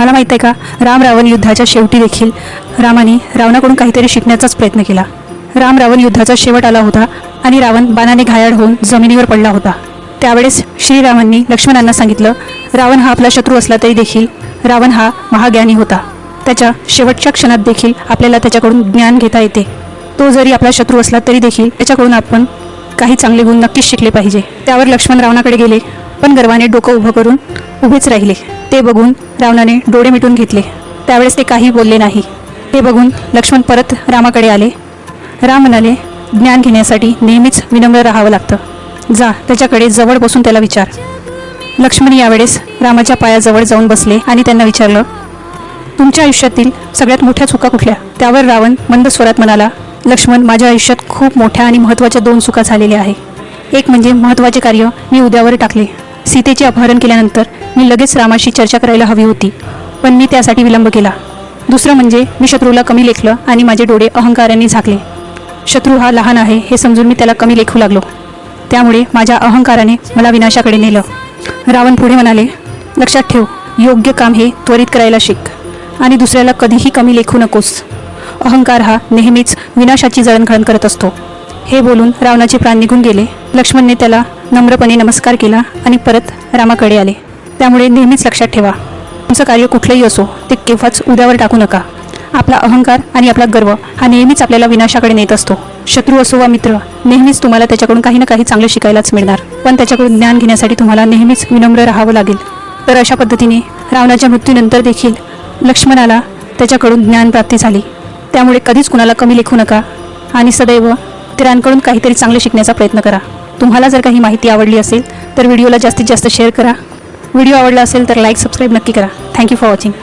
तुम्हाला माहीत आहे का, राम रावण युद्धाच्या शेवटी देखील रामाने रावणाकडून काहीतरी शिकण्याचाच प्रयत्न केला. राम रावण युद्धाचा शेवट आला होता आणि रावण बाणाने घायाळ होऊन जमिनीवर पडला होता. त्यावेळेस श्रीरामांनी लक्ष्मणांना सांगितलं, रावण हा आपला शत्रू असला तरी देखील रावण हा महाज्ञानी होता. त्याच्या शेवटच्या क्षणात देखील आपल्याला त्याच्याकडून ज्ञान घेता येते. तो जरी आपला शत्रू असला तरी देखील त्याच्याकडून आपण काही चांगले गुण नक्कीच शिकले पाहिजे. त्यावर लक्ष्मण रावणाकडे गेले, पण गर्वाने डोकं उभं करून उभेच राहिले. ते बघून रावणाने डोळे मिटून घेतले. त्यावेळेस ते काही बोलले नाही. ते बघून लक्ष्मण परत रामाकडे आले. राम म्हणाले, ज्ञान घेण्यासाठी नेहमीच विनम्र राहावं लागतं. जा, त्याच्याकडे जवळ बसून त्याला विचार. लक्ष्मण यावेळेस रामाच्या पायाजवळ जाऊन बसले आणि त्यांना विचारलं, तुमच्या आयुष्यातील सगळ्यात मोठ्या चुका कुठल्या? त्यावर रावण मंद स्वरात म्हणाला, लक्ष्मण, माझ्या आयुष्यात खूप मोठ्या आणि महत्त्वाच्या 2 चुका झालेल्या आहे. एक म्हणजे महत्त्वाचे कार्य मी उद्यावर टाकले. सीतेचे अपहरण केल्यानंतर मी लगेच रामाशी चर्चा करायला हवी होती, पण मी त्यासाठी विलंब केला. दुसरं म्हणजे मी शत्रूला कमी लेखलं आणि माझे डोळे अहंकाराने झाकले. शत्रू हा लहान आहे हे समजून मी त्याला कमी लेखू लागलो. त्यामुळे माझ्या अहंकाराने मला विनाशाकडे नेलं. रावण पुढे म्हणाले, लक्षात ठेव, योग्य काम हे त्वरित करायला शिक आणि दुसऱ्याला कधीही कमी लेखू नकोस. अहंकार हा नेहमीच विनाशाची जळणघळण करत असतो. हे बोलून रावणाचे प्राण निघून गेले. लक्ष्मणने त्याला नम्रपणे नमस्कार केला आणि परत रामाकडे आले. त्यामुळे नेहमीच लक्षात ठेवा, तुमचं कार्य कुठलंही असो ते केव्हाच उद्यावर टाकू नका. आपला अहंकार आणि आपला गर्व हा नेहमीच आपल्याला विनाशाकडे नेत असतो. शत्रू असो वा मित्र, नेहमीच तुम्हाला त्याच्याकडून काही ना काही चांगलं शिकायलाच मिळणार, पण त्याच्याकडून ज्ञान घेण्यासाठी तुम्हाला नेहमीच विनम्र राहावं लागेल. तर अशा पद्धतीने रावणाच्या मृत्यूनंतर देखील लक्ष्मणाला त्याच्याकडून ज्ञानप्राप्ती झाली. त्यामुळे कधीच कुणाला कमी लेखू नका आणि सदैव इतरांकडून काहीतरी चांगलं शिकण्याचा प्रयत्न करा. तुम्हाला जर काही माहिती आवडली असेल तर व्हिडिओला जास्तीत जास्त शेअर करा. व्हिडिओ आवडला असेल तर लाईक सबस्क्राईब नक्की करा. Thank you for watching.